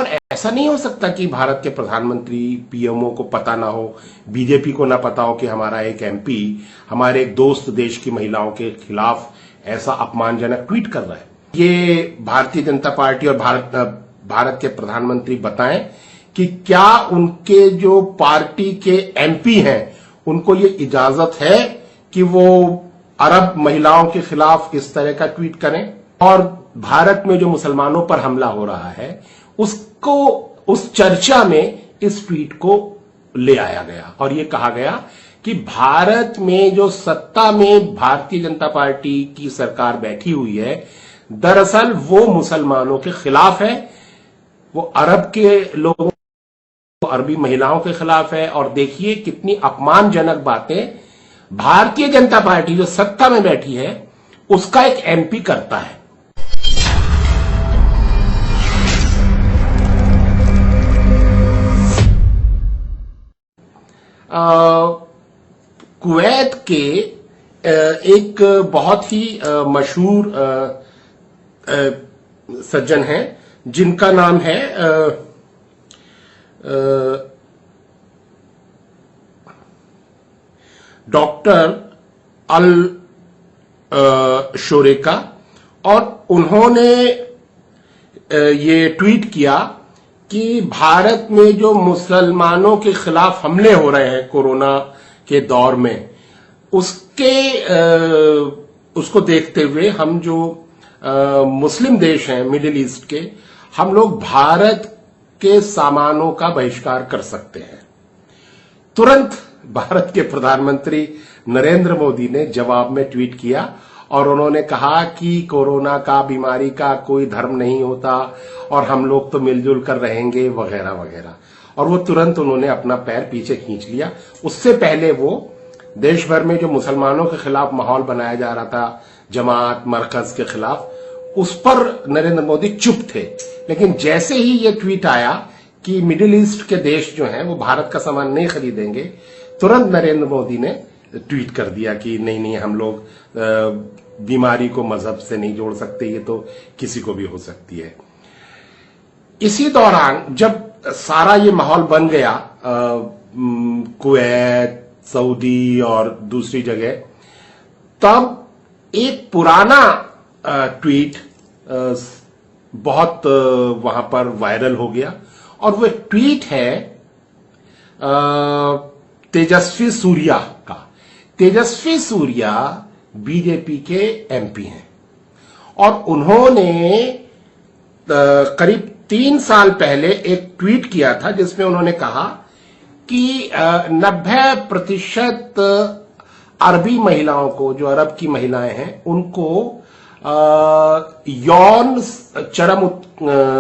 और ऐसा नहीं हो सकता कि भारत के प्रधानमंत्री पीएमओ को पता ना हो, बीजेपी को ना पता हो कि हमारा एक एमपी हमारे एक दोस्त देश की महिलाओं के खिलाफ ऐसा अपमानजनक ट्वीट कर रहा है। ये भारतीय जनता पार्टी और भारत के प्रधानमंत्री बताएं कि क्या उनके जो पार्टी के एमपी हैं उनको ये इजाजत है कि वो अरब महिलाओं के खिलाफ इस तरह का ट्वीट करें। और भारत में जो मुसलमानों पर हमला हो रहा है उसको, उस चर्चा में इस ट्वीट को ले आया गया और ये कहा गया कि भारत में जो सत्ता में भारतीय जनता पार्टी की सरकार बैठी हुई है, दरअसल वो मुसलमानों के खिलाफ है, वो अरब के लोगों, अरबी महिलाओं के खिलाफ है। और देखिए कितनी अपमानजनक बातें भारतीय जनता पार्टी जो सत्ता में बैठी है उसका एक एमपी करता है। कुवैत के एक बहुत ही मशहूर सज्जन हैं जिनका नाम है डॉक्टर अल शोरेका, और उन्होंने ये ट्वीट किया कि भारत में जो मुसलमानों के खिलाफ हमले हो रहे हैं कोरोना के दौर में, उसको देखते हुए हम जो मुस्लिम देश हैं मिडिल ईस्ट के, हम लोग भारत के सामानों का बहिष्कार कर सकते हैं। तुरंत भारत के प्रधानमंत्री नरेंद्र मोदी ने जवाब में ट्वीट किया और उन्होंने कहा कि कोरोना का, बीमारी का कोई धर्म नहीं होता और हम लोग तो मिलजुल कर रहेंगे वगैरह वगैरह। और वो तुरंत उन्होंने अपना पैर पीछे खींच लिया। उससे पहले वो देश भर में जो मुसलमानों के खिलाफ माहौल बनाया जा रहा था, जमात मरकज के खिलाफ, उस पर नरेंद्र मोदी चुप थे। लेकिन जैसे ही ये ट्वीट आया कि मिडिल ईस्ट के देश जो हैं वो भारत का सामान नहीं खरीदेंगे, तुरंत नरेंद्र मोदी ने ट्वीट कर दिया कि नहीं, हम लोग बीमारी को मजहब से नहीं जोड़ सकते, ये तो किसी को भी हो सकती है। इसी दौरान जब सारा ये माहौल बन गया कुवैत, सऊदी और दूसरी जगह, तब एक पुराना ट्वीट बहुत वहां पर वायरल हो गया और वो ट्वीट है तेजस्वी सूर्या का। तेजस्वी सूर्या बीजेपी के एमपी हैं और उन्होंने करीब 3 साल पहले एक ट्वीट किया था जिसमें उन्होंने कहा कि 90% अरबी महिलाओं को, जो अरब की महिलाएं हैं, उनको यौन चरम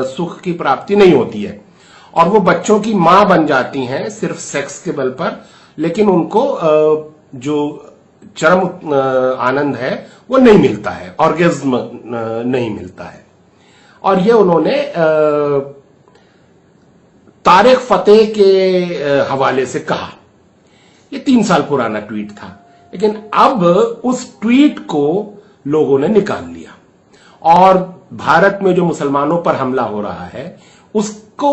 सुख की प्राप्ति नहीं होती है और वो बच्चों की मां बन जाती हैं सिर्फ सेक्स के बल पर, लेकिन उनको जो चरम आनंद है वो नहीं मिलता है, ऑर्गेज्म नहीं मिलता है। और ये उन्होंने तारिक फतेह के हवाले से कहा। ये 3 साल पुराना ट्वीट था, लेकिन अब उस ट्वीट को लोगों ने निकाल लिया और भारत में जो मुसलमानों पर हमला हो रहा है उसको,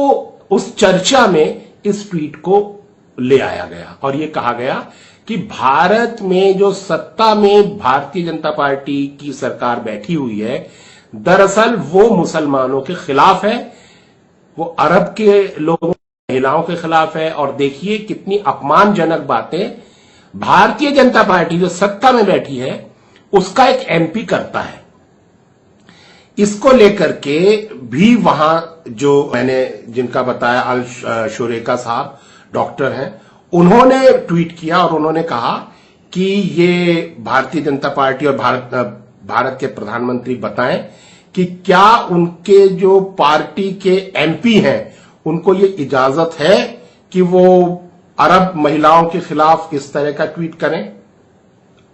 उस चर्चा में इस ट्वीट को ले आया गया और ये कहा गया कि भारत में जो सत्ता में भारतीय जनता पार्टी की सरकार बैठी हुई है, दरअसल वो मुसलमानों के खिलाफ है, वो अरब के लोगों, महिलाओं के खिलाफ है। और देखिए कितनी अपमानजनक बातें भारतीय जनता पार्टी जो सत्ता में बैठी है उसका एक एमपी करता है। इसको लेकर के भी वहां जो मैंने जिनका बताया अल शोरेका साहब डॉक्टर हैं, उन्होंने ट्वीट किया और उन्होंने कहा कि ये भारतीय जनता पार्टी और भारत के प्रधानमंत्री बताएं कि क्या उनके जो पार्टी के एमपी हैं उनको ये इजाजत है कि वो अरब महिलाओं के खिलाफ इस तरह का ट्वीट करें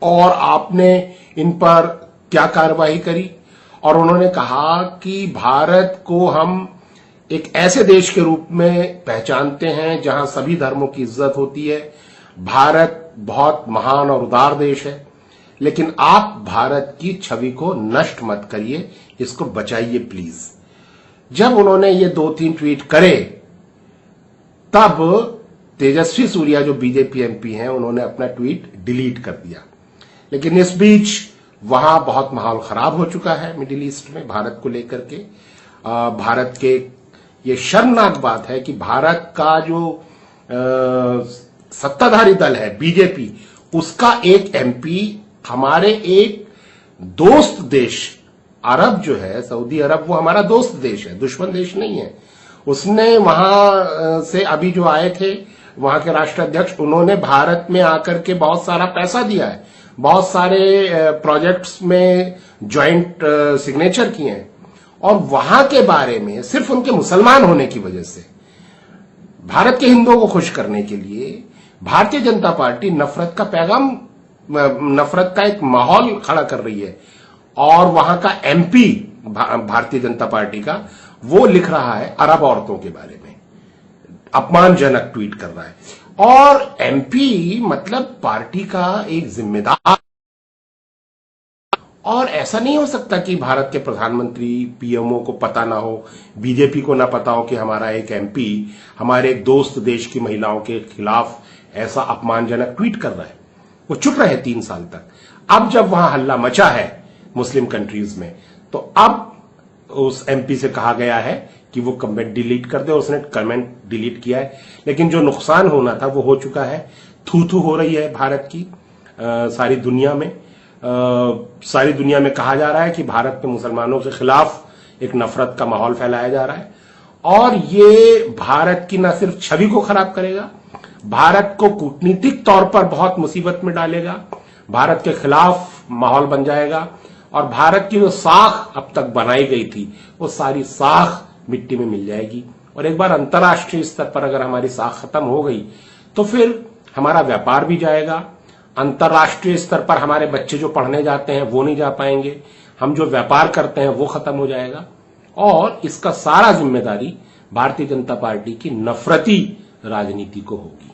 और आपने इन पर क्या कार्रवाई करी। और उन्होंने कहा कि भारत को हम एक ऐसे देश के रूप में पहचानते हैं जहां सभी धर्मों की इज्जत होती है। भारत बहुत महान और उदार देश है, लेकिन आप भारत की छवि को नष्ट मत करिए, इसको बचाइए प्लीज। जब उन्होंने ये 2-3 ट्वीट करे तब तेजस्वी सूर्या जो बीजेपी एमपी हैं उन्होंने अपना ट्वीट डिलीट कर दिया। लेकिन इस बीच वहां बहुत माहौल खराब हो चुका है मिडिल ईस्ट में भारत को लेकर के। भारत के ये शर्मनाक बात है कि भारत का जो सत्ताधारी दल है बीजेपी, उसका एक एमपी हमारे एक दोस्त देश अरब जो है, सऊदी अरब, वो हमारा दोस्त देश है, दुश्मन देश नहीं है। उसने वहां से अभी जो आए थे वहां के राष्ट्राध्यक्ष, उन्होंने भारत में आकर के बहुत सारा पैसा दिया है, बहुत सारे प्रोजेक्ट्स में ज्वाइंट सिग्नेचर किए हैं, और वहां के बारे में सिर्फ उनके मुसलमान होने की वजह से भारत के हिंदुओं को खुश करने के लिए भारतीय जनता पार्टी नफरत का पैगाम, नफरत का एक माहौल खड़ा कर रही है। और वहां का एमपी भारतीय जनता पार्टी का, वो लिख रहा है अरब औरतों के बारे में, अपमानजनक ट्वीट कर रहा है। और एमपी मतलब पार्टी का एक जिम्मेदार, और ऐसा नहीं हो सकता कि भारत के प्रधानमंत्री पीएमओ को पता ना हो, बीजेपी को ना पता हो कि हमारा एक एमपी हमारे एक दोस्त देश की महिलाओं के खिलाफ ऐसा अपमानजनक ट्वीट कर रहा है। वो चुप रहे 3 साल तक। अब जब वहां हल्ला मचा है मुस्लिम कंट्रीज में, तो अब उस एमपी से कहा गया है कि वो कमेंट डिलीट कर दे। उसने कमेंट डिलीट किया है, लेकिन जो नुकसान होना था वो हो चुका है। थू थू हो रही है भारत की सारी दुनिया में। सारी दुनिया में कहा जा रहा है कि भारत में मुसलमानों के खिलाफ एक नफरत का माहौल फैलाया जा रहा है, और ये भारत की न सिर्फ छवि को खराब करेगा, भारत को कूटनीतिक तौर पर बहुत मुसीबत में डालेगा, भारत के खिलाफ माहौल बन जाएगा, और भारत की जो साख अब तक बनाई गई थी वो सारी साख मिट्टी में मिल जाएगी। और एक बार अंतर्राष्ट्रीय स्तर पर अगर हमारी साख खत्म हो गई तो फिर हमारा व्यापार भी जाएगा। अंतर्राष्ट्रीय स्तर पर हमारे बच्चे जो पढ़ने जाते हैं वो नहीं जा पाएंगे, हम जो व्यापार करते हैं वो खत्म हो जाएगा, और इसका सारा जिम्मेदारी भारतीय जनता पार्टी की नफरती राजनीति को होगी।